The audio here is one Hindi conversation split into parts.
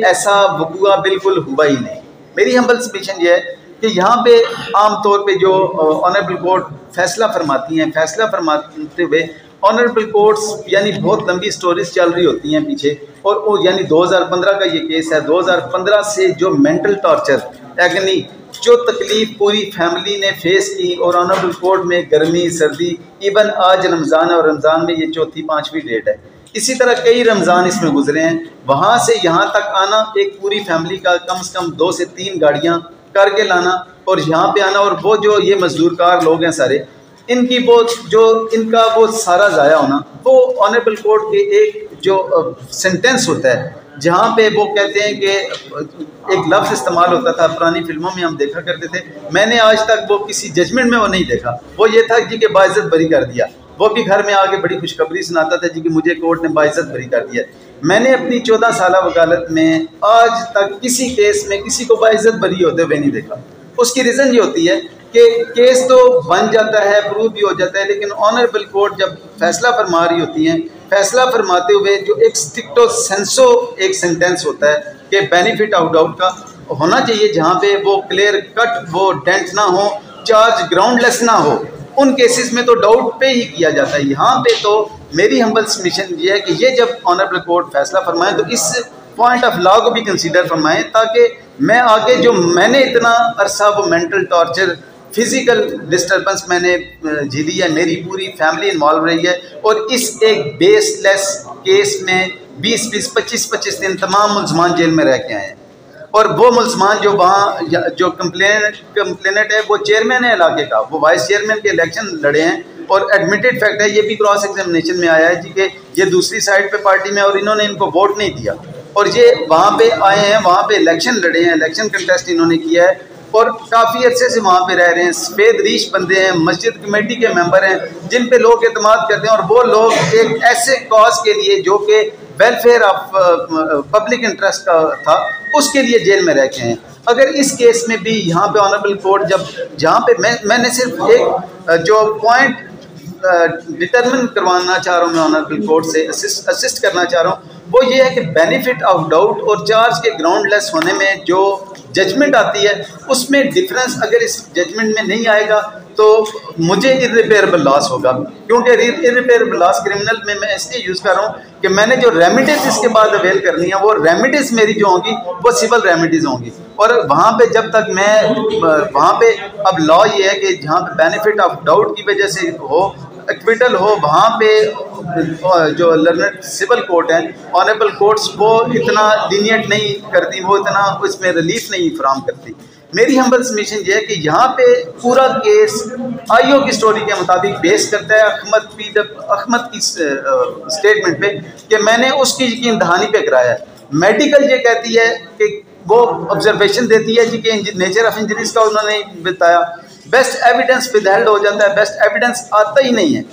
ऐसा वक़ूआ बिल्कुल हुआ ही नहीं। मेरी हम्बल सबमिशन ये है कि यहाँ पे आम तौर पे जो ऑनरेबल कोर्ट फैसला फरमाती हैं, फैसला फरमाते हुए ऑनरेबल कोर्ट्स यानी बहुत लंबी स्टोरीज चल रही होती हैं पीछे, और वो यानी 2015 का ये केस है। 2015 से जो मेंटल टॉर्चर यानी जो तकलीफ पूरी फैमिली ने फेस की, और ऑनरेबल कोर्ट में गर्मी सर्दी, इवन आज रमज़ान है और रमज़ान में ये चौथी पाँचवीं डेट है, इसी तरह कई रमज़ान इसमें गुजरे हैं। वहाँ से यहाँ तक आना एक पूरी फैमिली का कम से कम 2 से 3 गाड़ियाँ करके लाना और यहाँ पे आना, और वो जो ये मजदूर कार लोग हैं सारे, इनकी वो जो इनका वो सारा ज़ाया होना, वो ऑनरेबल कोर्ट के एक जो सेंटेंस होता है जहाँ पे वो कहते हैं कि एक लफ्ज़ इस्तेमाल होता था, पुरानी फिल्मों में हम देखा करते थे, मैंने आज तक वो किसी जजमेंट में वो नहीं देखा, वो ये था जी कि बाइज्जत बरी कर दिया। वो भी घर में आके बड़ी खुशखबरी सुनाता था जी कि मुझे कोर्ट ने बाइज्जत बरी कर दिया। मैंने अपनी 14 साल वकालत में आज तक किसी केस में किसी को बाइज्जत बरी होते हुए नहीं देखा। उसकी रीज़न ये होती है कि केस तो बन जाता है, प्रूव भी हो जाता है, लेकिन ऑनरेबल कोर्ट जब फैसला फरमा रही होती हैं, फैसला फरमाते हुए जो एक स्ट्रिक्टो सेंसो एक सेंटेंस होता है कि बेनिफिट ऑफ डाउट का होना चाहिए, जहाँ पे वो क्लियर कट वो डेंट ना हो, चार्ज ग्राउंडलेस ना हो, उन केसेस में तो डाउट पे ही किया जाता है। यहाँ पे तो मेरी हम्बल सबमिशन ये है कि ये जब ऑनरेबल कोर्ट फैसला फरमाए तो इस पॉइंट ऑफ लॉ को भी कंसीडर फरमाएं, ताकि मैं आगे जो मैंने इतना अरसा वो मेंटल टॉर्चर, फिज़िकल डिस्टर्बेंस मैंने झेली है, मेरी पूरी फैमिली इन्वॉल्व रही है, और इस एक बेसलेस केस में 20-20, 25-25 दिन तमाम मुलजमान जेल में रह के आए हैं। और वो मुलजमान जो वहाँ जो कंप्लेनेंट है वो चेयरमैन है इलाके का, वो वाइस चेयरमैन के इलेक्शन लड़े हैं, और एडमिटेड फैक्ट है, ये भी क्रॉस एग्जामिनेशन में आया है जी कि ये दूसरी साइड पे पार्टी में और इन्होंने इनको वोट नहीं दिया, और ये वहाँ पे आए हैं, वहाँ पे इलेक्शन लड़े हैं, इलेक्शन कंटेस्ट इन्होंने किया है, और काफ़ी अर्से से वहाँ पे रह रहे हैं। सफ़ेद रीश बंदे हैं, मस्जिद कमेटी के मेंबर हैं, जिन पे लोग एतमाद करते हैं, और वो लोग एक ऐसे कॉज के लिए जो कि वेलफेयर ऑफ पब्लिक इंटरेस्ट का था, उसके लिए जेल में रह के हैं। अगर इस केस में भी यहाँ पे ऑनरेबल कोर्ट जब जहाँ पे मैंने सिर्फ एक जो पॉइंट डिटरमिन करवाना चाह रहा हूँ, मैं ऑनरेबल कोर्ट से असिस्ट करना चाह रहा हूँ, वो ये है कि बेनिफिट ऑफ डाउट और चार्ज के ग्राउंडलेस होने में जो जजमेंट आती है, उसमें डिफरेंस अगर इस जजमेंट में नहीं आएगा तो मुझे इर्रिपेयरेबल लॉस होगा, क्योंकि इर्रिपेयरेबल लॉस क्रिमिनल में मैं इसलिए यूज़ कर रहा हूँ कि मैंने जो रेमिडीज़ इसके बाद अवेल करनी है, वो रेमिडीज़ मेरी जो होंगी वो सिविल रेमिडीज़ होंगी, और वहाँ पे जब तक मैं वहाँ पे अब लॉ ये है कि जहाँ पे बेनिफिट ऑफ डाउट की वजह से हो, एक्विटल हो, वहाँ पे जो लर्नड सिविल कोर्ट है, ऑनरेबल कोर्ट्स वो इतना लीनियंट नहीं करती, वो इतना उसमें रिलीफ नहीं फराहम करती। मेरी हम्बल सबमिशन ये है कि यहाँ पे पूरा केस आईओ की स्टोरी के मुताबिक बेस करता है अहमद की स्टेटमेंट पे कि मैंने उसकी यकीन दहानी पे कराया है। मेडिकल ये कहती है कि वो ऑब्जर्वेशन देती है जी कि नेचर ऑफ इंजरीज का उन्होंने बताया, बेस्ट एविडेंस विदहेल्ड हो जाता है, बेस्ट एविडेंस आता ही नहीं है।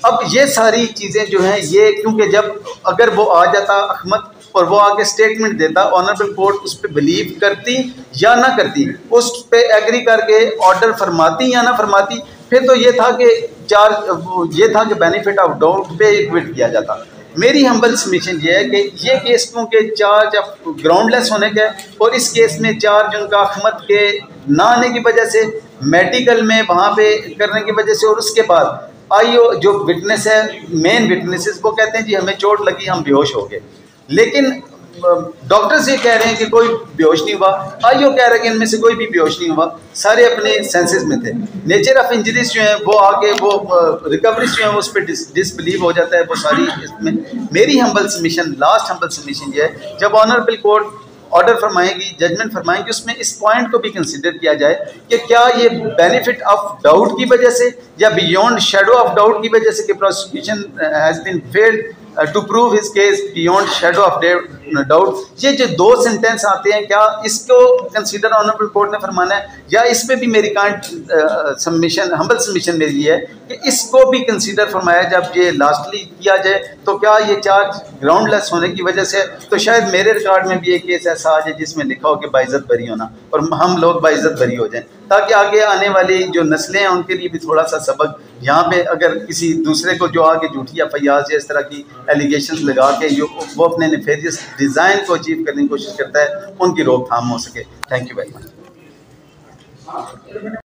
अब ये सारी चीज़ें जो हैं ये, क्योंकि जब अगर वो आ जाता अहमद और वो आके स्टेटमेंट देता, ऑनरेबल कोर्ट उस पर बिलीव करती या ना करती, उस पर एग्री करके ऑर्डर फरमाती या ना फरमाती, फिर तो ये था कि बेनिफिट ऑफ डाउट पे एक्विट किया जाता। मेरी हम्बल सबमिशन ये है कि ये केस क्योंकि चार्ज अब ग्राउंडलेस होने का, और इस केस में चार्ज उनका अहमद के ना आने की वजह से, मेडिकल में वहाँ पे करने की वजह से, और उसके बाद आईओ जो विटनेस है, मेन विटनेसेस, वो कहते हैं जी हमें चोट लगी, हम बेहोश हो गए, लेकिन डॉक्टर्स ये कह रहे हैं कि कोई बेहोश नहीं हुआ, आईओ कह रहा है कि इनमें से कोई भी बेहोश नहीं हुआ, सारे अपने सेंसेस में थे। नेचर ऑफ इंजरीज जो हैं वो आगे वो रिकवरीज जो हैं उस पर डिसबिलीव हो जाता है वो सारी। इसमें मेरी humble submission, last humble submission ये है, जब ऑनरेबल कोर्ट ऑर्डर फरमाएगी, जजमेंट फरमाएंगी, उसमें इस पॉइंट को भी कंसिडर किया जाए कि क्या ये बेनिफिट ऑफ डाउट की वजह से या बियॉन्ड शेडो ऑफ डाउट की वजह से कि prosecution has been failed to prove his case beyond shadow of doubt, ये जो दो सेंटेंस आते हैं, क्या इसको कंसीडर ऑनरेबल कोर्ट ने फरमाना है, या इसमें भी मेरी काइंड सबमिशन, हम्बल सबमिशन मेरी है कि इसको भी कंसीडर फरमाया जब ये लास्टली किया जाए, तो क्या ये चार्ज ग्राउंडलेस होने की वजह से, तो शायद मेरे रिकॉर्ड में भी एक केस ऐसा आ जाए जिसमें लिखा हो कि बाइज्जत बरी होना, और हम लोग बाइज्जत बरी हो जाएं, ताकि आगे आने वाली जो नस्लें हैं उनके लिए भी थोड़ा सा सबक यहाँ पे अगर किसी दूसरे को जो आके झूठी एफआईआर या इस तरह की एलिगेशंस लगा के जो वो अपने नेफेरियस डिज़ाइन को अचीव करने की कोशिश करता है, उनकी रोकथाम हो सके। Thank you very much.